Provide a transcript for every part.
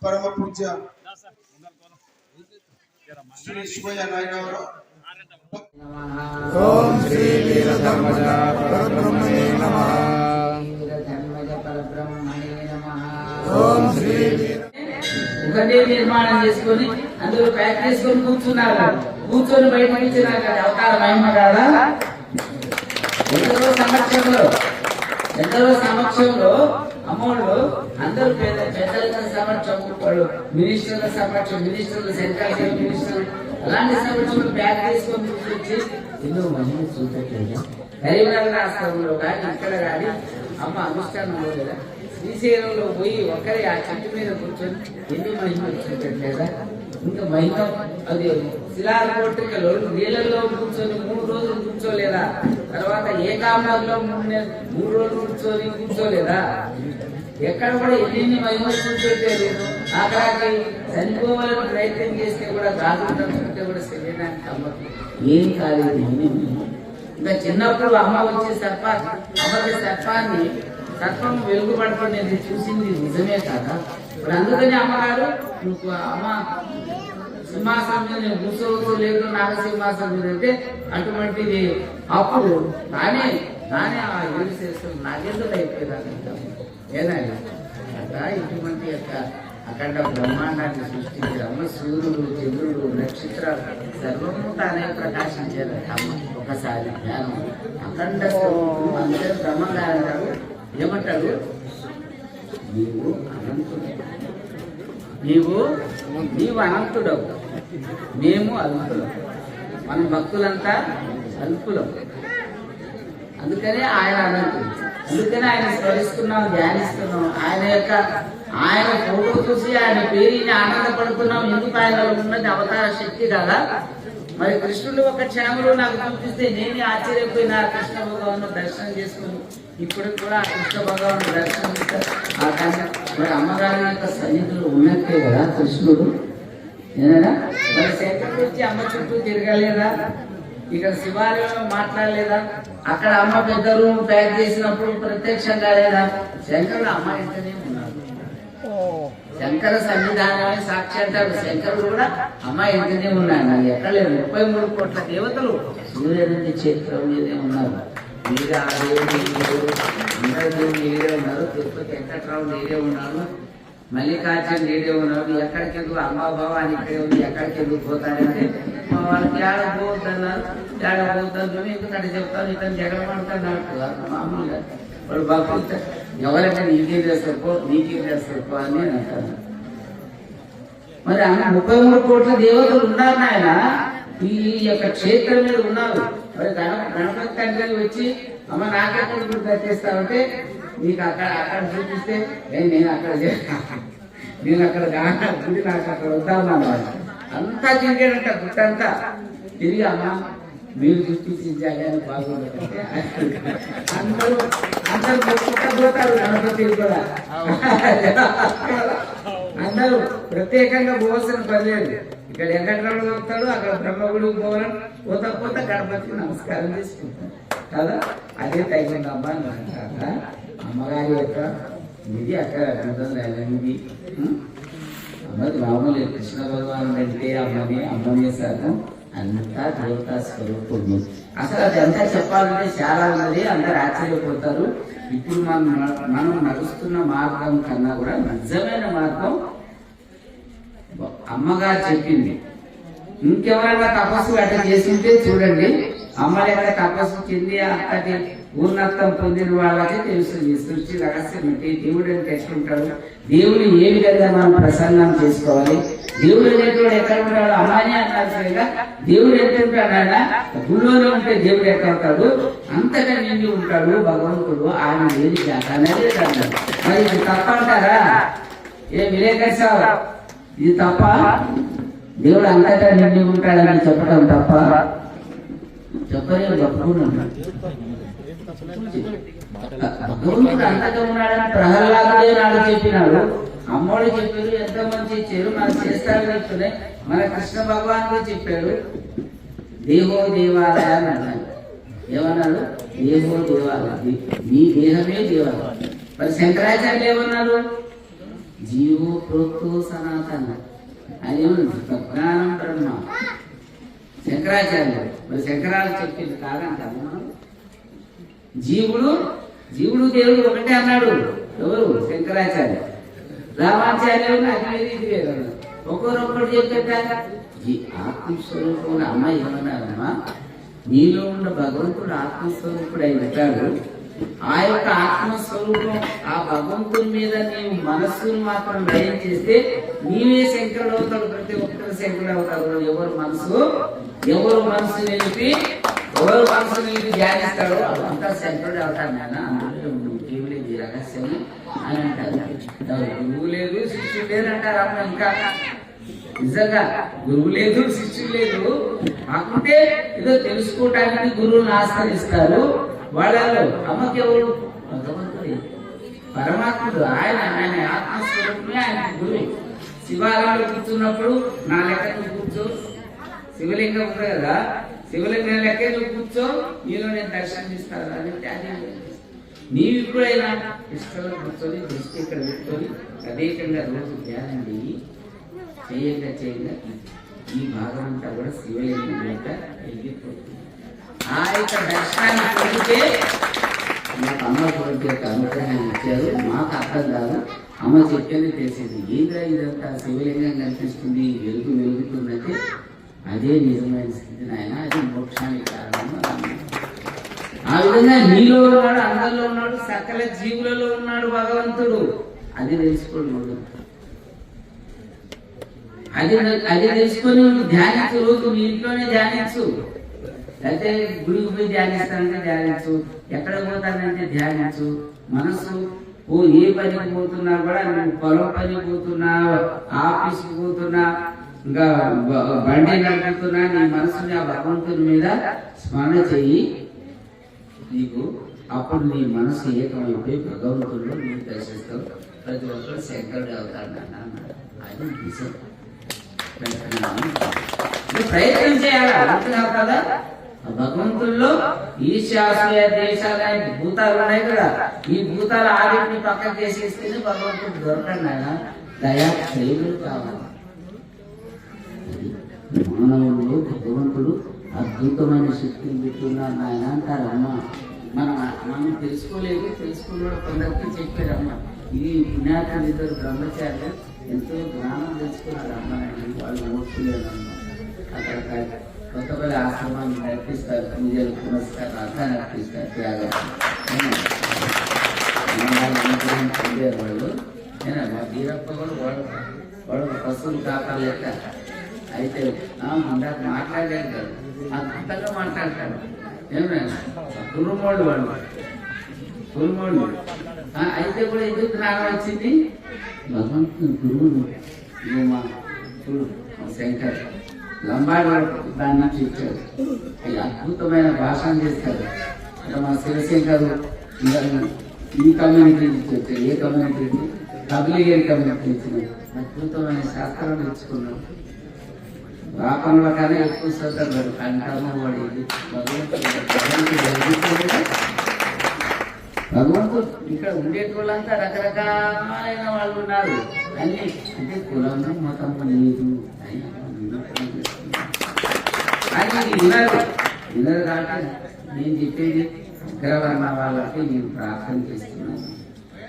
ಪರಮ ಪೂಜ್ಯ ಶ್ರೀ ಶಿವಯ್ಯ ನಾಯಕವರು ಓಂ ಶ್ರೀ ವೀರಧರ್ಮಜ ಪರಬ್ರಹ್ಮಣೇ ನಮಃ. ఓం శ్రీ ఒకటే నిర్మాణం చేసుకొని అందులో ప్యాక్ చేసుకొని కూర్చున్నారు. కూర్చొని బయట కూర్చున్నారు. అవతార మహిమ కాదా? ఎందరో సమక్షంలో అమ్మోళ్ళు అందరూ పెద్దల సమక్షం, మినిస్టర్ల సమక్షం, మినిస్టర్లు సెంట్రల్ మినిస్టర్లు అలాంటి సమక్షంలో ప్యాక్ చేసుకొని కూర్చొచ్చి ఎన్నో మహిమ చూపెట్టలేదు. కరీంనగర్ రాష్ట్రంలో కానీ ఇక్కడ కానీ అమ్మ అనుష్ఠానంలో లేదా శ్రీశైలంలో పోయి ఒక్కరే ఆ చెట్టు మీద కూర్చొని ఎన్ని మహిమలు చూపెట్టలేదా? ఇంకా మహిమ అది శిలాకోటికలో నీళ్ళల్లో కూర్చొని 3 రోజులు కూర్చోలేదా? తర్వాత ఏకాంబరంలో 3 రోజులు కూర్చోలేదా? ఎక్కడ కూడా ఎన్ని మహిమలు చూపెట్టారు. ఆఖరాకి చనిపోవాలని ప్రయత్నం చేస్తే కూడా గాజుకుంటే కూడా శరీరానికి అమ్మ ఏం కాలేదు. ఇంకా చిన్నప్పుడు అమ్మ వచ్చే అమ్మకి సర్పం వెలుగుపడుతుంది చూసింది నిజమే కదా. ఇప్పుడు అందుకని అమ్మగారు అమ్మ సింహాసనం మీద కూర్చోవచ్చు లేదు నాగసింహాసనం మీద అంటే అటువంటిది అప్పుడు తానే ఆ ఏడు చేస్తుంది నాకెందుకు అయిపోయేదాన్ని ఏదండి అట్లా ఇటువంటి యొక్క అఖండ బ్రహ్మాండాన్ని సృష్టించారు. అమ్మ సూర్యుడు, చంద్రుడు, నక్షత్రాలు సర్వము తానే ప్రకాశించారు. అమ్మ ఒకసారి జ్ఞానం అఖండ అందరూ బ్రహ్మంగా అంటారు. ఏమంటాడు? నీవు అనంతుడవు, మేము అల్పులం. మన భక్తులంతా అల్పులం. అందుకనే ఆయన అనంతుడు. అందుకనే ఆయన స్మరిస్తున్నాం, ధ్యానిస్తున్నాం. ఆయన ఫోటో చూసి ఆయన పేరుని ఆనందపడుతున్నాం. ఎందుకు ఆయన ఉన్నది అవతార శక్తి కదా. మరి కృష్ణుడు ఒక క్షణంలో నాకు చూపిస్తే నేను ఆశ్చర్యపోయిన కృష్ణ భగవాను దర్శనం చేసుకుని ఇప్పుడు కూడా ఆ కృష్ణ భగవాను దర్శనం ఇస్తారు. మరి అమ్మగారి యొక్క సన్నిధులు ఉన్నట్టే కదా కృష్ణుడు. ఏదైనా మరి శంకరుడు వచ్చి అమ్మ చుట్టూ తిరగలేదా? ఇక్కడ శివాలయంలో మాట్లాడలేదా? అక్కడ అమ్మ పెద్ద రూమ్ ప్యాక్ చేసినప్పుడు ప్రత్యక్షంగా లేదా? శంకరుడు అమ్మ ఇంటనే ఉన్నారు. శంకర సన్నిధానమే సాక్షి అంటారు. శంకరుడు కూడా అమ్మ ఇంటనే ఉన్నాడు. నాకు ఎక్కడ లేదు. 33 కోట్ల దేవతలు సూర్యనంది క్షేత్రం మీదే ఉన్నారు. మీరే ఆ దేవుడు అందరూ మీరే ఉన్నారు. తిరుపతి వెంకట్రావు మీరే ఉన్నారు. మల్లికార్జున నీడే ఉన్నాడు. ఎక్కడికి ఎందుకు అమ్మా భవాని ఇక్కడే ఉంది, ఎక్కడికి ఎందుకు పోతాడంటే వాళ్ళకి ఏడబోద్దన్నారు. ఏడబోద్దని ఎందుకంటే చెప్తాను ఇతను జగడమంటున్నాడు మామూలుగా. వాడు భక్తులు ఎవరైనా నీకేం చేస్తారో అని నేను అంటాను. మరి 33 కోట్ల దేవతలు ఉన్నారు ఆయన ఈ యొక్క క్షేత్రం మీద ఉన్నారు. మరి గణపతి తండ్రి వచ్చి అమ్మ నాకెక్కడ గుడి కట్టేస్తామంటే నీకు అక్కడ చూపిస్తే నేను అక్కడ గుడి నాకు అక్కడ వద్దామన్నా. అంతా తిరిగాడంట గుట్టంతా తిరిగి అమ్మ మీరు చూపించాలి అని బాగుంటుందంటే అందరూ పోతారు. గణపతి కూడా అందరూ ప్రత్యేకంగా పోవాల్సిన పని లేదు. ఇక్కడ వెంకటరావు పోతాడు, అక్కడ బ్రహ్మగుడికి పోతా గణపతికి నమస్కారం చేసుకుంటాం కదా. అదే తగిన అమ్మ అంటారా అమ్మగారి యొక్క ఇది అక్కడ ఇది అమ్మది మామూలు కృష్ణ భగవాన్ అంటే అమ్మని శాతం అంతా దేవతా స్వరూపుడు. అసలు అది అంతా చెప్పాలంటే చాలా ఉన్నది. అందరు ఆశ్చర్యపోతారు. ఇప్పుడు మనం నడుస్తున్న మార్గం కన్నా కూడా నిజమైన మార్గం అమ్మగారు చెప్పింది. ఇంకెవరైనా తపస్సు అట్లా చేస్తుంటే చూడండి. అమ్మ దగ్గర తపస్సు చెంది అంతటి ఉన్నతం పొందిన వాళ్ళకి తెలుస్తుంది సృష్టి రహస్యం ఏంటి, దేవుడు అంటే ఎట్లుంటాడు, దేవుడు ఏ విధంగా మనం ప్రసన్నం చేసుకోవాలి, దేవుడు అనేటువంటి ఎక్కడ ఉంటాడు. అమ్మాని అన్నారు కదా, దేవుడు ఎక్కడ ఉంటాడు ఆయన గుళ్ళోనే ఉంటే దేవుడు ఎక్కడ ఉంటాడు, అంతగా నిండి ఉంటాడు భగవంతుడు. ఆయన ఏది అనేది అన్నారు. మరి ఇది తప్ప అంటారా? ఏ విలేకరు ఇది తప్ప? దేవుడు అంతటా నిండి ఉంటాడని చెప్పడం తప్ప? చెప్పలే భగవంతుడు అంతగా ఉన్నాడని ప్రహ్లాదుడే నాడు చెప్పినాడు. అమ్మోడు చెప్పారు, ఎంతో మంది ఇచ్చారు, మనం చేస్తారని చెప్తున్నాయి. మన కృష్ణ భగవాన్ చెప్పాడు దేహో దేవాలయ అని అన్నాడు. ఏమన్నాడు? దేహో దేవాలయ, నీ దేహమే దేవాలయం. మరి శంకరాచార్యులు ఏమన్నాడు? జీవో ప్రోక్తో సనాతన అని జ్ఞానం బ్రహ్మ. శంకరాచార్యులు మరి శంకరాలు చెప్పింది కాదంటాము మనం. జీవుడు దేవుడు ఒకటే అన్నాడు. ఎవరు? శంకరాచార్య. రామాచార్యులు అది వేరు ఇది వేరు అన్నారు. ఒకరొక్కడు చెప్పాక ఈ ఆత్మస్వరూపం అమ్మ ఏమన్నారమ్మా, నీలో ఉన్న భగవంతుడు ఆత్మస్వరూపుడు అయి ఉంటాడు. ఆ యొక్క ఆత్మస్వరూపం ఆ భగవంతుని మీద నీవు మనస్సును మాత్రం లయం చేస్తే నీవే శంకరుడు అవుతాడు. ప్రతి ఒక్కరు శంకరుడు అవుతాడు. ఎవరు మనసు నిలిపి ధ్యానిస్తాడో అంతా శంకరుడు అవుతాడు. నాన్న అందులో కేవలం రహస్యం అని అంటారు. గురువు లేదు శిష్యుడు లేదు అంటారు. అమ్మ ఇంకా నిజంగా గురువు లేదు శిష్యుడు లేదు. కాకుంటే ఏదో తెలుసుకోవటానికి గురువుని ఆశ్రయిస్తారు. వాళ్ళలో అమ్మకి ఎవరు? భగవంతుడే, పరమాత్ముడు. ఆయన ఆత్మస్వరూపమే ఆయన గురువు. శివాలయంలో కూర్చున్నప్పుడు నా లెక్క నువ్వు కూర్చో, శివలింగం ఉంది కదా, శివలింగం లెక్కే నువ్వు కూర్చో, నీలో నేను దర్శనం ఇస్తాను అని త్యాగం. నీవు ఇప్పుడైనా ఇష్టంలో కూర్చొని దృష్టి ఇక్కడ పెట్టుకొని తదేకంగా రోజు ధ్యానం చేయంగా ఈ భాగం అంతా కూడా శివలింగం లెక్క వెళ్ళిపోతుంది. ఆ యొక్క దర్శనాన్ని పొందితే మాకు అమ్మ పొంది యొక్క అనుగ్రహాన్ని ఇచ్చారు. మాకు అర్థం కాదు, అమ్మ చెప్పింది తెలిసింది. ఏంద్రా ఇదంతా శివలింగం కనిపిస్తుంది, వెలుగుతుందంటే అదే నిజమైన స్థితి నాయన, అది మోక్షానికి కారణం. ఆ విధంగా నీలో ఉన్నాడు, అందరిలో ఉన్నాడు, సకల జీవులలో ఉన్నాడు భగవంతుడు. అది తెలుసుకోండి. అది తెలుసుకొని ధ్యానించు. రోజు నీ ఇంట్లోనే ధ్యానించు. అయితే గుడికి పోయి ధ్యానిస్తానంటే ధ్యానించు, ఎక్కడ పోతానంటే ధ్యానించు. మనసు ఏ పనికి పోతున్నా కూడా, నువ్వు పొలం పని పోతున్నా, ఆఫీస్కి పోతున్నా, ఇంకా బండి నడుపుతున్నా, నీ మనసుని ఆ భగవంతుని మీద స్మరణ చెయ్యి. నీకు అప్పుడు నీ మనసు ఏకమైపోయి భగవంతుడు నీకు దర్శిస్తావు. ప్రతి ఒక్కరు శంకరుడు అవుతాడు అన్నాడు. అది నిజం. ప్రయత్నం చేయాలి. అర్థం కదా, భగవంతుల్లో ఈశాస్య దేశాలు భూతాలు ఉన్నాయి కదా, ఈ భూతాలు ఆడిని పక్కన చేసేస్తేనే భగవంతుడు దొరకండి. ఆయన దయా ప్రేములు కావాలి. మానవుల్లో భగవంతుడు అద్భుతమైన శక్తిని పెట్టున్నాడు ఆయన అంటారు. అమ్మ మనం తెలుసుకున్నాడు కొందరికి చెప్పారమ్మ. ఇది పుణ్యాత్ములు ఇద్దరు బ్రహ్మచారులు ఎంతో జ్ఞానం తెలుసుకున్నారు. అమ్మ వాళ్ళు మోక్షలేదమ్మ. అక్కడ కొత్తపల్లి ఆశ్రమాన్ని నడిపిస్తారు, పూజలు పునస్కారం అంతా నడిపిస్తారు. త్యాగం పొందారు వాళ్ళు. మా వీరప్ప కూడా వాడు పశువులు కాపాలి లెక్క. అయితే ముందాక మాట్లాడారు కదా, అద్భుతంగా మాట్లాడతాడు. ఏమైనా కురుమోళ్ళు అయితే కూడా ఎందుకు జ్ఞానం వచ్చింది? భగవంతుని గురువులు మా చూడు శంకర్ లంబాడి దాని నుంచి ఇచ్చారు. అద్భుతమైన భాషణ చేస్తారు. అంటే మా శివశంకర్ ఈ కమ్యూనిటీ నుంచి వచ్చారు. ఏ కమ్యూనిటీ? తబ్లిగేర్ కమ్యూనిటీ ఇచ్చిన అద్భుతమైన శాస్త్రం తెచ్చుకున్నాం. రాపంలో కానీ ఎక్కువ చదువుతాడు. కంఠము పడేది భగవంతుడు. ఇక్కడ ఉండేటోళ్ళంతా రకరకాలైన వాళ్ళు ఉన్నారు. అన్ని అంటే కులము మతము లేదు అని వినరు కాబట్టి నేను చెప్పేది అగ్రవర్ణ వాళ్ళకి నేను ప్రార్థన చేస్తున్నాను.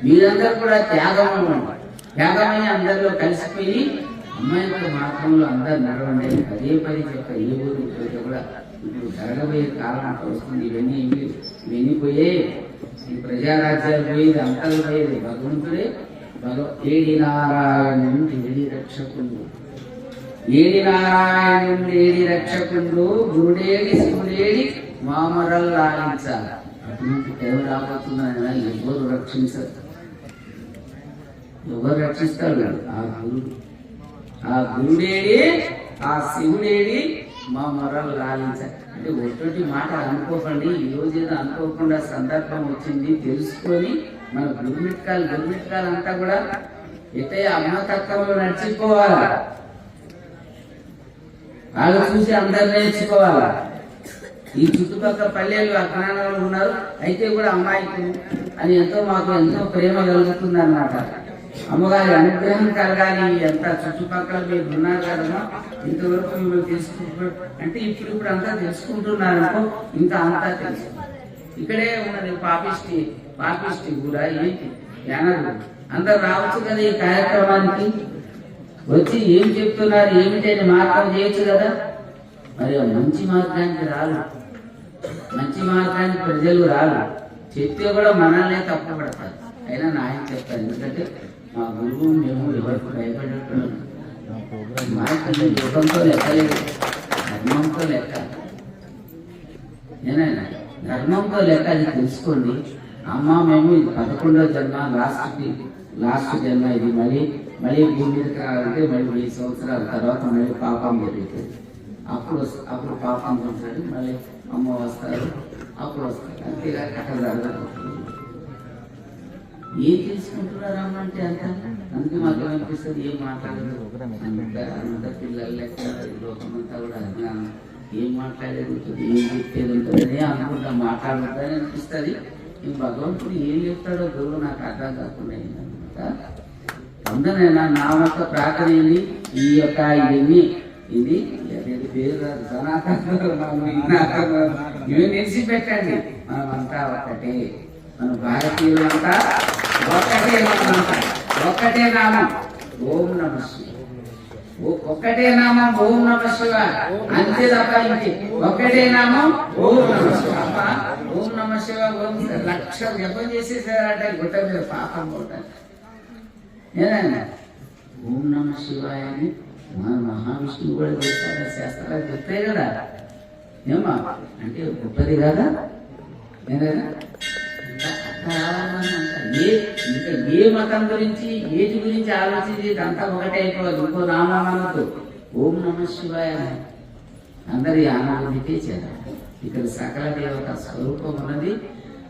మీరందరూ కూడా త్యాగమని అందరిలో కలిసిపోయి అమ్మాయి మార్గంలో అందరు నడవండి. పదే పది చెప్ప ఏ ఊరికి పోతే కూడా ఇప్పుడు జరగబోయే కాలం వస్తుంది. ఇవన్నీ పోయే ఈ ప్రజారాజ్యాలు పోయేది, అంతలు పోయేది భగవంతుడే. ఏడి నారాయణుడు ఏడి రక్షకుండు, ఏడి నారాయణుడు ఏడి రక్షకుండు, గురుడేడి శివుడేడి మామరల్ లాలించాలి. అటువంటి ఎవరు రాబోతున్నారా? ఎవరు రక్షించారు? ఎవరు రక్షిస్తారు? ఆ గురుడేడి ఆ శివుడేడి మా మొరలు లాలించాలి. అంటే ఒట్టొట్టి మాట అనుకోకండి. ఈ రోజు ఏదో అనుకోకుండా సందర్భం వచ్చింది తెలుసుకొని మన గురుమిట్కాలు అంతా కూడా ఎట్టే అమ్మ తత్వంలో నడిచిపోవాలా. వాళ్ళు చూసి అందరు నేర్చుకోవాలా. ఈ చుట్టుపక్కల పల్లెలు అజ్ఞానాలు ఉన్నారు. అయితే కూడా అమ్మాయికి అని మాకు ఎంతో ప్రేమ కలుగుతుంది అన్నమాట. అమ్మగారి అనుగ్రహం కలగాలి. ఎంత చుట్టుపక్కల మీరు ఉన్నారు కదమ్మా, ఇంతవరకు మిమ్మల్ని తెలుసుకుంటారు అంటే ఇప్పుడు అంతా తెలుసుకుంటున్నారనుకో, ఇంకా అంతా తెలుసు. ఇక్కడే ఉన్నది పాపిష్టి కూడా ఏంటి జ్ఞానాలు. అందరు రావచ్చు కదా ఈ కార్యక్రమానికి, వచ్చి ఏం చెప్తున్నారు ఏమిటి అని మార్గం చేయొచ్చు కదా. మరి మంచి మార్గానికి రాదు, మంచి మార్గానికి ప్రజలు రాదు. చెప్తే కూడా మనల్నే తప్పుపడతారు. అయినా నాయన చెప్తారు, ఎందుకంటే మా గురువు మేము ఎవరికి భయపడేట్టున్నాం. మాకు యుగంతో లెక్కలేదు, ధర్మంతో లెక్క. ఏనాయన ధర్మంతో లెక్క అది తెలుసుకోండి. అమ్మ మేము ఇది 11వ జన్మ, లాస్ట్ జన్మ ఇది. మళ్ళీ భూమి మీదకి రావాలంటే మళ్ళీ 1000 సంవత్సరాల తర్వాత మళ్ళీ పాపం జరుగుతుంది. అప్పుడు పాపం ఉంటుంది, మళ్ళీ అమ్మ వస్తారు, అప్పుడు వస్తారు. అంతేగా అక్కడ జరగదు. ఏం తీసుకుంటున్నారు అమ్మ అంటే అంత. అందుకే మాకు అనిపిస్తుంది ఏం మాట్లాడదు అంత పిల్లలు లెక్క లోకమంతా కూడా అజ్ఞానం. ఏం మాట్లాడేది ఉంటుంది, ఏం చెప్పేది ఉంటుందని అనుకుంటా మాట్లాడుతుందని అనిపిస్తుంది. ఈ భగవంతుడు ఏం చెప్తాడో గురువు నాకు అర్థం కాకుండా అనమాట. అందునైనా నా యొక్క ప్రార్థన ఏంది, ఈ యొక్క ఇది పేరు కాదు, సనాతన ఇవి నిలిచి పెట్టండి. మనమంతా ఒకటే, మన భారతీయులంతా ఒక్కటే. మనమంతా ఒక్కటే నామం ఓం నమ శివాయ. ఒక్కటే నామం ఓం నమ శివాయ, అంతే తప్ప ఇంకే. ఒక్కటే నామం ఓం నమ శివాయ. ఓం నమ శివాయ ఓం లక్ష జపం చేసేసారంటే గుట్ట మీద పాపం పోతారు. ఏదైనా ఓం నమ శివాయ అని మన మహావిష్ణువు కూడా చేస్తారు, శాస్త్రాలు చెప్తాయి కదా. ఏమా అంటే గొప్పది కదా. ఏదైనా ఇంకా ఏ మతం గురించి ఏటి గురించి ఆలోచించి అంతా ఒకటే అయిపోవాలి. ఇంకో నామానతో ఓం నమ శివాయ అందరి ఆనందితే చేయాలి. ఇక్కడ సకల దేవత స్వరూపం ఉన్నది.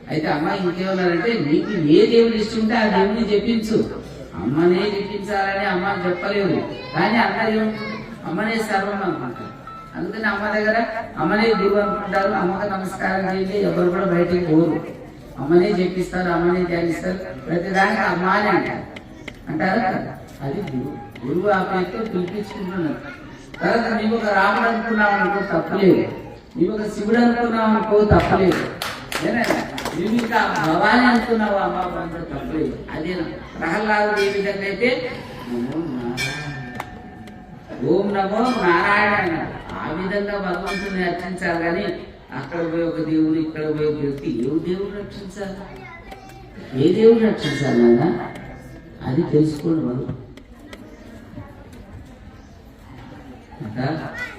అయితే అమ్మ ఇంకేమన్నారంటే, నీకు ఏ దేవుడు ఇష్టం ఉంటే ఆ దేవుడిని చెప్పించు. అమ్మనే చెప్పించాలని అమ్మ చెప్పలేదు, కానీ అందరూ అమ్మనే సర్వం అనుకుంటారు. అందుకని అమ్మ దగ్గర అమ్మనే గురువు అనుకుంటారు. అమ్మకు నమస్కారం చేయండి, ఎవరు కూడా బయటికి పోరు. అమ్మనే చెప్పిస్తారు, అమ్మనే ధ్యానిస్తారు. ప్రతిదానికి అమ్మ అని అంటారు కదా. అది గురువు ఆ పేరుతో పిలిపించుకుంటున్నారు. తర్వాత నీవు ఒక రాముడు అనుకున్నావు అనుకో తప్పలేదు, నీవు ఒక శివుడు అనుకున్నావు అనుకో తప్పలేదు. ఏమైనా నువ్వు ఇంకా భవాని అనుకున్నావు అమ్మ అంతా తప్పలేదు. అదే ప్రహ్లాదుడు ఏ విధంగా అయితే ఓం నమో నారాయణ ఆ విధంగా భగవంతుని అర్చించాలి. కానీ అక్కడ పోయి ఒక దేవుడు, ఇక్కడ పోయి వ్యక్తి ఏ దేవుడు రక్షించాలి, ఏ దేవుడు రక్షించాలి అన్నా అది తెలుసుకోండి. మనం అట్లా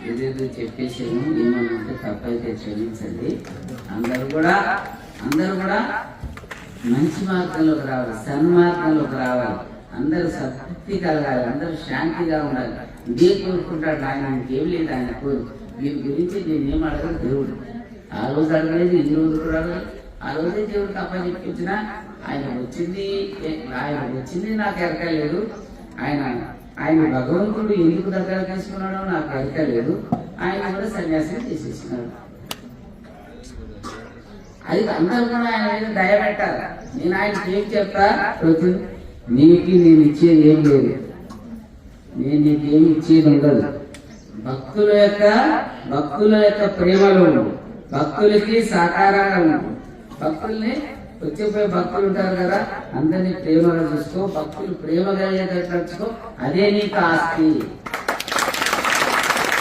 ఏదేదో చెప్పేసాము, ఏమన్నా తప్పైతే క్షమించండి. అందరూ కూడా మంచి మార్గంలోకి రావాలి, సన్మార్గంలోకి రావాలి. అందరూ సంతృప్తి కలగాలి, అందరూ శాంతిగా ఉండాలి. ఇదే కోరుకుంటాడు ఆయన, ఇంకేం లేదు ఆయన కోరు. దీని గురించి నేనేం అడగను. దేవుడు ఆ రోజు అడగలేదు, ఈ రోజు కూడా అడగలేదు. ఆ రోజే దేవుడికి అప్పచెప్పించిన ఆయన వచ్చింది నాకు ఎరకలేదు. ఆయన భగవంతుడు ఎందుకు దగ్గర తీసుకున్నాడో నాకు ఎరకలేదు. ఆయన కూడా సన్యాసం చేసేసినాడు. అది అందరూ కూడా ఆయన మీద దయ పెట్టాలి. నేను ఆయనకి ఏం చెప్తా, నీకు నేను ఇచ్చేది ఏం లేదు, నేను నీకు ఏమి ఇచ్చేది ఉండదు. భక్తుల యొక్క ప్రేమలో ఉండు, భక్తులకి సాకారంగా ఉండు. భక్తుల్ని వచ్చిపోయే భక్తులు ఉంటారు కదా, అందరినీ ప్రేమగా చూసుకో, భక్తులు ప్రేమ కలిగేటట్టు. అదే నీకు ఆస్తి,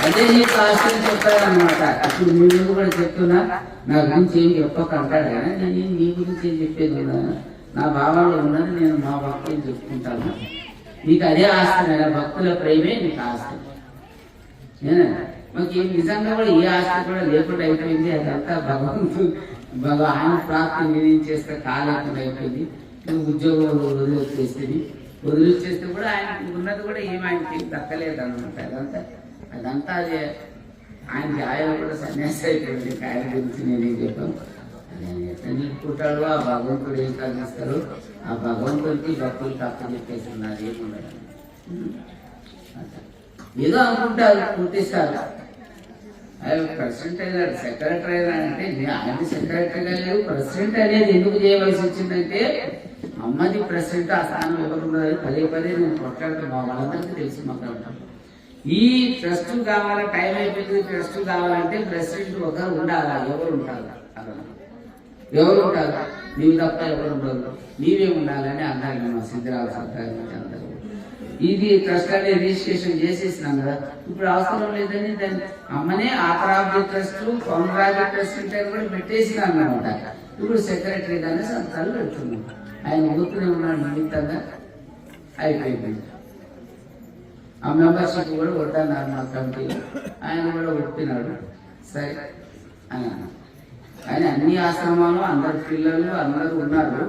అదే నీకు ఆస్తి అని చెప్తారనమాట. ఇప్పుడు మీ ముందు కూడా చెప్తున్నా, నా గురించి ఏం చెప్పకంటాడు. కానీ నేను నీ గురించి ఏం చెప్పేది ఉన్నాను, నా భావంలో ఉన్నది నేను మా భక్తులు చెప్పుకుంటాను. నీకు అదే ఆస్తి, భక్తుల ప్రేమే నీకు ఆస్తి. మాకు నిజంగా కూడా ఏ ఆస్తి కూడా లేకుండా అయిపోయింది. అదంతా భగవంతుడు ఆయన ప్రాప్తి నేనేం చేస్తే కాలేకుండా అయిపోయింది. ఉద్యోగం వదిలిచ్చేస్తే కూడా ఆయనకి ఉన్నది కూడా ఏమి ఆయనకి దక్కలేదు అనమాట. అదంతా ఆయనకి ఆయన కూడా సన్యాసి అయిపోయింది. ఆయన గురించి నేనేం చెప్పాను, ఆయన ఎట్లా నిలుపుకుంటాడు, ఆ భగవంతుడు ఏం కలిగిస్తాడు, ఆ భగవంతుడికి భక్తులకి అప్ప చెప్పేసి ఉన్నారు. ఏముండదు, ఏదో అనుకుంటారు, గుర్తిస్తారు. ప్రెసిడెంట్ అయినాడు, సెక్రటరీ అయినా అంటే ఆయన సెక్రటరీగా లేవు. ప్రెసిడెంట్ అనేది ఎందుకు చేయవలసి వచ్చిందంటే అమ్మది ప్రెసిడెంట్ ఆ స్థానం ఎవరు ఉన్నది పదే పదే నేను కొట్లాడుతూ మా వాళ్ళందరికీ తెలిసి మాట్లాడతాను. ఈ ట్రస్ట్ కావాలా, టైం అయిపోయింది, ట్రస్ట్ కావాలంటే ప్రెసిడెంట్ ఒకరు ఉండాలా. ఎవరు ఉంటారు? ఎవరు ఉంటారు? నీవు తప్ప ఎవరు ఉండరు, నీవే ఉండాలని అన్నారు మా సిద్ధరావు అందరూ. ఇది ట్రస్ట్ అనేది రిజిస్ట్రేషన్ చేసేసినాం కదా, ఇప్పుడు అవసరం లేదని దాన్ని అమ్మనే ఆథరాబ్ది ట్రస్ట్, పౌనరాబ్ది ట్రస్ట్ అని కూడా పెట్టేసినాం అనమాట. ఇప్పుడు సెక్రటరీ గానే సంతకాలు పెడుతున్నాం. ఆయన ఊరుకునే ఉన్నాడు నిమిత్తంగా అయిపోయింది. ఆ మెంబర్షిప్ కూడా వద్దన్నారు మా కమిటీలో, ఆయన కూడా ఒప్పినాడు. సరే అని ఆయన అన్ని ఆశ్రమాలు అందరు పిల్లలు అందరూ ఉన్నారు.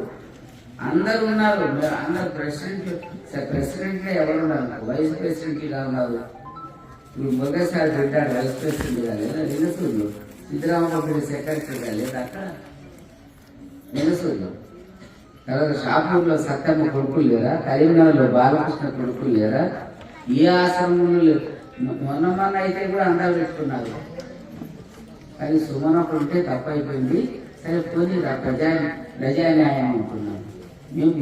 అందరు ప్రెసిడెంట్ ఎవరు ఉన్నారు? వైస్ ప్రెసిడెంట్ ఇలా ఉన్నారు. ఇప్పుడు మొదటిసారి పెట్టాడు వైస్ ప్రెసిడెంట్ కాలేదు నిలసూరులో, సిద్ధరామబాబు సెక్రటరీ కాలేదు అక్కడ నిలసూరులో. తర్వాత షాపూర్లో సత్తమ్మ కొడుకులు లేరా, కరీంనగర్లో బాలకృష్ణ కొడుకులు లేరా, ఏ ఆశ్రమంలో లేదు. మొన్న అయితే కూడా అందరూ పెట్టుకున్నారు. కానీ సుమనప్పుడు ఉంటే తప్పైపోయింది. సరే పోనీ ప్రజాన్యాయం అనుకున్నాం. మేము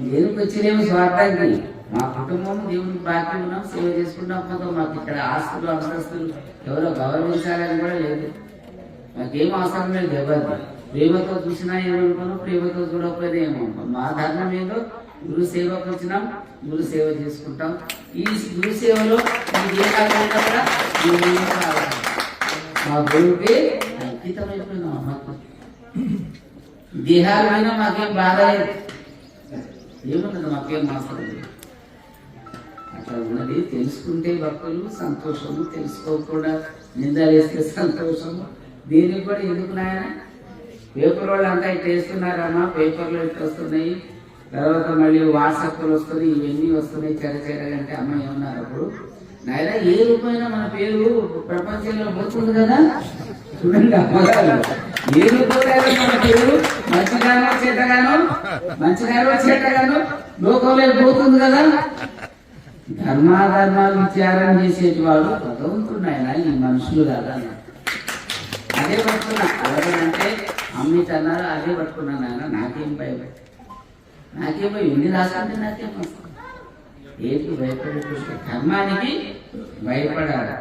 దేనికి వచ్చినేమో స్వార్థానికి. మా కుటుంబం దేవునికి బాకీ ఉన్నాం, సేవ చేసుకుంటాం పోతాం. మాకు ఇక్కడ ఆస్తులు అంతస్తులు ఎవరో గౌరవించాలని కూడా లేదు. మాకేం అవసరం లేదు. ఎవరిది ప్రేమతో చూసినా ఏమనుకున్నాం, ప్రేమతో చూడకపోయినా ఏమనుకున్నాం. మా ధర్మం ఏదో గురు సేవకు వచ్చినాం, గురు సేవ చేసుకుంటాం. ఈ గురు సేవలో ఏ కాకుండా కూడా మా గురువుకి అంకితమైపోయినాం. మాకు దేహాల మీద మాకేం బాధ లేదు, ఏమున్నది మాకేం అవసరం లేదు. అట్లా ఉన్నది. తెలుసుకుంటే భక్తులు సంతోషము, తెలుసుకోకుండా నిందలేస్తే సంతోషము. దీనికి కూడా ఎందుకు నాయన పేపర్ వాళ్ళు అంతా ఇట్లా వేస్తున్నారమ్మా, పేపర్లు ఇట్లా వస్తున్నాయి, తర్వాత మళ్ళీ వాట్సాప్లు వస్తున్నాయి, ఇవన్నీ వస్తున్నాయి చెరచెరగంటే అమ్మ ఏమన్నారు అప్పుడు నాయన ఏ రూపమైనా మన పేరు ప్రపంచంలో పోతుంది కదా. చూడండి అమ్మగారు, ఏ రూపంలో మన పేరు మంచిగానో చెడ్డగానో లోకంలో పోతుంది కదా. ధర్మాధర్మాలు విచారం చేసేటి వాడు భగవంతుడు ఈ మనుషులు కదా. అదే పట్టుకున్నా. అలాగంటే అమ్మిటన్నారు, అదే పట్టుకున్నాను ఆయన. నాకేం భయపడి ఎన్ని రాసుకుంటే నాకేం వస్తుంది? ఏంటి భయపడేటువంటి ధర్మానికి భయపడాలి.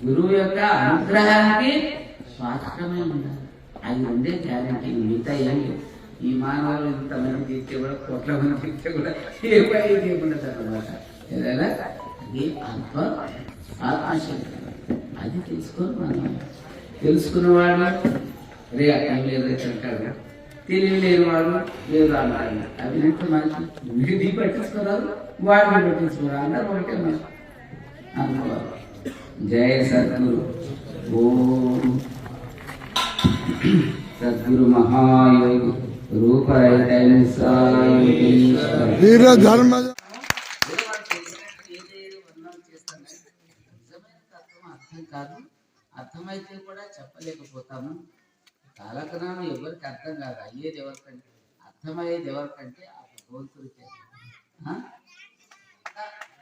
గురువు యొక్క అనుగ్రహానికి స్వాతంత్రమే ఉండాలి. అది ఉండే గ్యారంటీ. మిగతా ఏం లేదు. ఈ మానవులు ఇంతమంది తీర్చే కూడా, కోట్ల మంది తీర్చే కూడా ఏ పని చేయకుండా అనమాట. ఏదైనా అది ఆత్మశక్తి. అది తెలుసుకొని మనం తెలుసుకున్నవాడు రే అర్థం లేదు అంటాడు, తెలివి లేని వాడు లేదు అంటాడు. అవి అంటే మనకి పట్టించుకోరాదు, వాడిని పట్టించుకోరు. అందరూ ఒకటే మనం అనుకోవాలి. జయ సద్గురు. ఓం సద్గురు మహాయోగి రూపరహిత ధర్మ అర్థం కాదు. అర్థమైతే కూడా చెప్పలేకపోతాము. కాలజ్ఞానం ఎవరికి అర్థం కాదు. అయ్యేది ఎవరికంటే, అర్థమయ్యేది ఎవరికంటే ఆ భగవంతుడికి.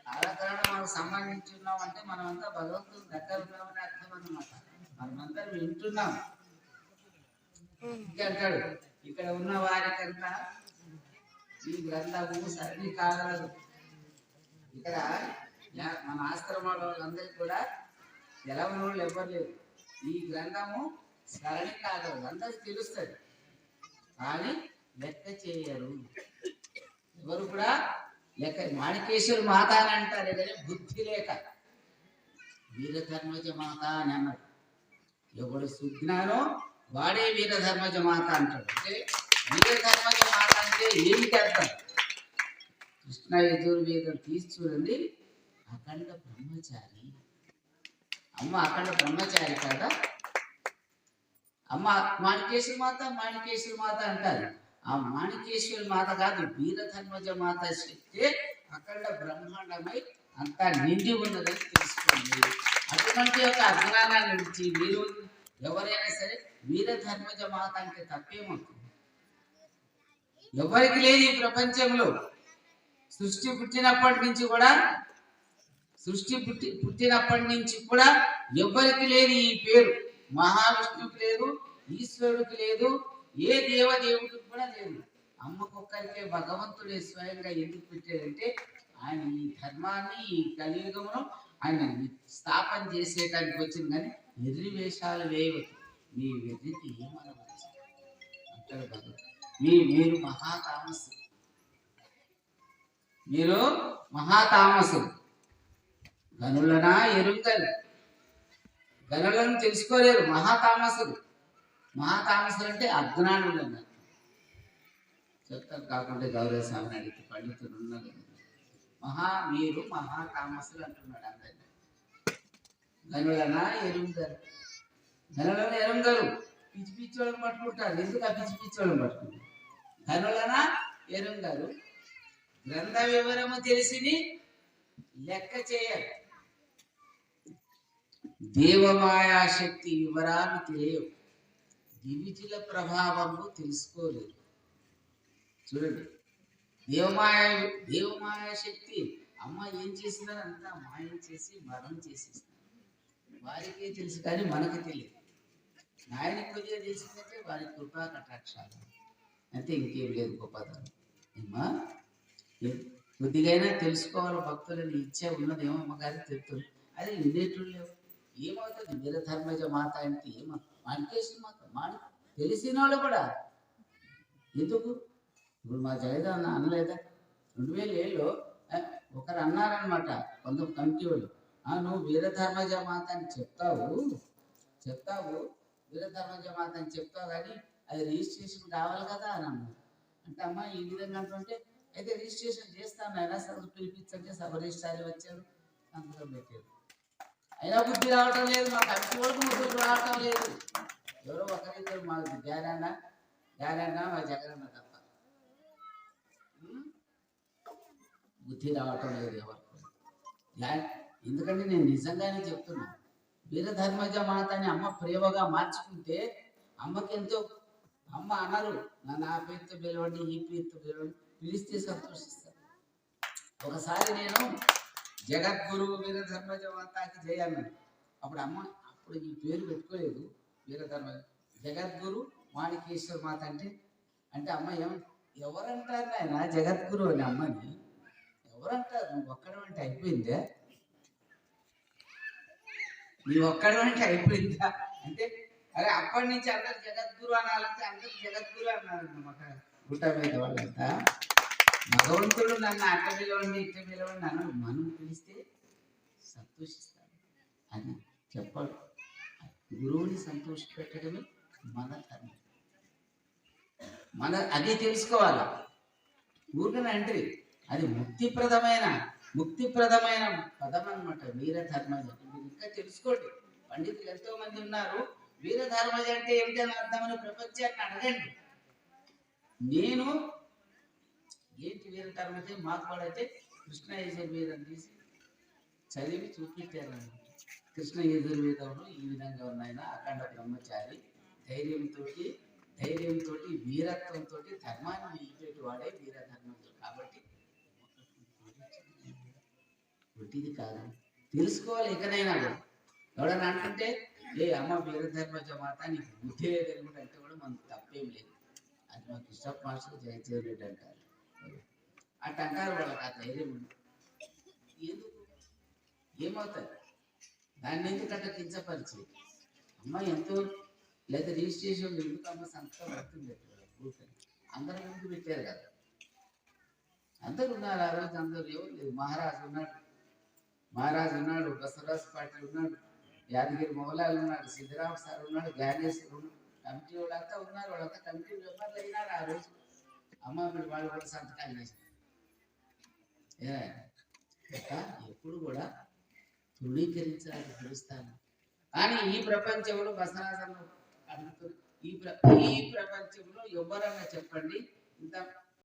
కాలజ్ఞానం మనకు సంబంధించి ఉన్నామంటే మనమంతా భగవంతుడి దగ్గర ఉన్నామని అర్థం అన్నమాట. మనమంతా వింటున్నాం. అంటాడు ఇక్కడ ఉన్న వారికంతా ఈ గ్రంథము సరణి కాగలదు. ఇక్కడ మన ఆశ్రమాల వాళ్ళందరికీ కూడా తెలవని వాళ్ళు ఎవ్వరు లేరు. ఈ గ్రంథము సరణి కాగలదు, అందరికి తెలుస్తుంది. కానీ లెక్క చేయరు ఎవరు కూడా. లెక్క మాణికేశ్వర మాత అని అంటారు కానీ బుద్ధి లేక వీరధర్మజ మాత అని అన్నారు. ఎవడు సుజ్ఞానో వాడే వీరధర్మజ మాత అంటాడు. అంటే వీరధర్మజ మాత అంటే ఏమిటి అర్థం? కృష్ణ యజుర్వేదం తీసి చూడండి. అఖండ బ్రహ్మచారి. అమ్మ అఖండ బ్రహ్మచారి కదా. అమ్మ మాణికేశ్వర మాత అంటారు. ఆ మాణికేశ్వరి మాత కాదు, వీరధర్మజ మాత శక్తే అఖండ బ్రహ్మాండమై అంతా నిండి ఉన్నదని తెలుసుకోండి. అటువంటి యొక్క అజ్ఞానాన్ని నుంచి మీరు ఎవరైనా సరే వీరధర్మజ మాత అంటే తప్పేమవుతుంది? ఎవరికి లేదు ఈ ప్రపంచంలో. సృష్టి పుట్టినప్పటి నుంచి కూడా ఎవరికి లేదు ఈ పేరు. మహావిష్ణువుకి లేదు, ఈశ్వరుడికి లేదు, ఏ దేవదేవుడికి కూడా లేదు. అమ్మకొక్కరికే భగవంతుడే స్వయంగా ఎందుకు పెట్టాడంటే ఆయన ఈ ధర్మాన్ని ఈ కలియుగంలో ఆయన స్థాపన చేసేటానికి వచ్చింది. కానీ ఎర్రి వేషాలు వేయవచ్చు, మీ వెర్రికి ఏమనవచ్చు అంటాడు భగవంతుడు. మీరు మహాతామసులు, మీరు మహాతామసులు. గనులనా ఎరుంగలు, గనులను తెలుసుకోలేరు మహాతామసులు. మహాతామసులు అంటే అజ్ఞానులు అన్నారు. చెప్తారు కాకుండా గౌరవ స్వామిని అడిగితే పండితులు ఉన్నారు. మీరు మహాతామసులు అంటున్నాడు అందరినీ. గనులనా ఎరుంగలు, గనులను ఎరుంగలు పిచ్చి పిచ్చోళ్ళని పట్టుకుంటారు. ఎందుకు ఆ పిచ్చి పిచ్చోళ్ళని పట్టుకుంటారు? గనులనా ఎరుంగలు, గ్రంథ వివరము తెలిసిని లెక్క చేయరు, దేవమాయాశక్తి వివరాలు తెలియవు, దివిజుల ప్రభావము తెలుసుకోలేరు. చూడండి, దేవమాయాశక్తి అమ్మ ఏం చేసిందని అంతా మాయం చేసి మరణం చేసేస్తారు. వారికే తెలుసు కానీ మనకు తెలియదు. నాయనకి కొద్దిగా తెలిసిందంటే వారి కృపా కటాక్షాలు అంటే ఇంకేం లేదు గొప్పతనం. ఏమా కొద్దిగైనా తెలుసుకోవాలి, భక్తులని ఇచ్చే ఉన్నదేమో అమ్మగారికి తెలుస్తుంది. అదే వినేట్లు లేవు. ఏమవుతుంది? వీరధర్మజ మాత అంటే ఏమో మాణికేశ్వర మాత తెలిసిన వాళ్ళు కూడా ఎందుకు? ఇప్పుడు మా జగదా అనలేదా 2007లో ఒకరు అన్నారనమాట కొంత కమిటీ వాళ్ళు, నువ్వు వీరధర్మజ మాత అని చెప్తావు వీరధర్మజ మాత అని చెప్తావు కానీ అది రిజిస్ట్రేషన్ కావాలి కదా అని అన్నారు. అంటే అమ్మ ఈ విధంగా అంటుంటే అయితే రిజిస్ట్రేషన్ చేస్తాను అయినా సరే పిలిపించంటే సభ రిజిస్ట్రాలు వచ్చారు, సంతకం పెట్టారు. అయినా బుద్ధి రావటం లేదు, మా కమిటీ వరకు బుద్ధి రావటం లేదు. ఎవరో ఒకరిద్దరు మా జ్ఞానన్న మా జగనన్న తప్ప బుద్ధి రావటం లేదు ఎవరికి. ఎందుకంటే నేను నిజంగానే చెప్తున్నా, వీరధర్మజ మాత అని అమ్మ ప్రేమగా మార్చుకుంటే అమ్మకి ఎంతో, అమ్మ అన్నారు నా పేరుతో పిలవండి, ఈ పేరుతో పిలవండి, పిలిస్తే సంతోషిస్తారు. ఒకసారి నేను జగద్గురువు వీరధర్మజ మాతకి జయాన్ని అప్పుడు అమ్మ అప్పుడు ఈ పేరు పెట్టుకోలేదు. వీరధర్మజ జగద్గురు మాణికేశ్వర మాత అంటే అమ్మ ఎవరంటారు ఆయన జగద్గురు అని అమ్మని ఎవరంటారు? నువ్వు ఒక్కడమంటే అయిపోయిందే, నువ్వు ఒక్కడమంటే అయిపోయిందా అంటే అరే అప్పటి నుంచి అందరు జగద్గురు అనాలంటే అందరు జగద్గురు అన్నారు అన్నమాట. గుట్ట మీద వాళ్ళంతా భగవంతుడు నన్ను అట్ట పిలవండి ఇట్ట పిలవండి అన్న మనం పిలిస్తే సంతోషిస్తాడు అని చెప్పాడు. గురువుని సంతోష పెట్టడమే మన ధర్మం. అది తెలుసుకోవాలి. ఊరికనంటే అది ముక్తిప్రదమైన పదం అనమాట వీరధర్మజ. మీరు ఇంకా తెలుసుకోండి, పండితులు ఎంతో మంది ఉన్నారు. వీరధర్మజ అంటే ఏమిటని అర్థమని ప్రపంచాన్ని అడగండి. నేను ఏంటి వీరధర్మజ మాకు కూడా అయితే కృష్ణ యజుర్వేదం తీసి చదివి చూపించారన్నమాట. కృష్ణ యజుర్వేదంలో ఈ విధంగా ఉన్నాయన అఖండ బ్రహ్మచారి, ధైర్యంతో వీరత్వంతో ధర్మాన్ని నిలిపేటి వాడే వీరధర్మజుడు. కాబట్టి పుట్టిది కాదు, తెలుసుకోవాలి. ఎక్కడైనా కూడా ఎవడన్నా అంటుంటే అమ్మ వీరధర్మజ మాత నీకు బుద్ధి లేదనుకుంటే అంటే కూడా మనకు తప్పేం లేదు. అది మా కృష్ణ మాస్టర్ జయచేరెడ్డి అంటారు. అట్ట అంటారు వాళ్ళకి ఆ ధైర్యం ఉంది. ఎందుకు ఏమవుతుంది? దాన్ని ఎందుకంటే కించపరిచి అమ్మ ఎంతో లేదా రిజిస్ట్రేషన్ ఎందుకు అమ్మ సంతకం పడుతుంది అందరూ ముందు పెట్టారు కదా. అందరు ఉన్నారు ఆ రోజు, అందరు ఎవరు లేదు. మహారాజు ఉన్నాడు, బసవరాజు పాటిల్ ఉన్నాడు, యాదగిరి మోహన్లాల్ ఉన్నాడు, సిద్ధరామ సార్ ఉన్నాడు, జ్ఞానేశ్వరు ఉన్నాడు, కమిటీ వాళ్ళంతా ఉన్నారు. వాళ్ళంతా కమిటీ మెంబర్లు అయినారు ఆ రోజు. అమ్మ మీరు వాళ్ళు కూడా సంతకాలు చేశారు. ఎప్పుడు కూడా తృణీకరించాలని తెలుస్తాను. కానీ ఈ ప్రపంచంలో బసవరాజు అడుగుతుంది, ఈ ప్రపంచంలో ఎవరన్నా చెప్పండి ఇంత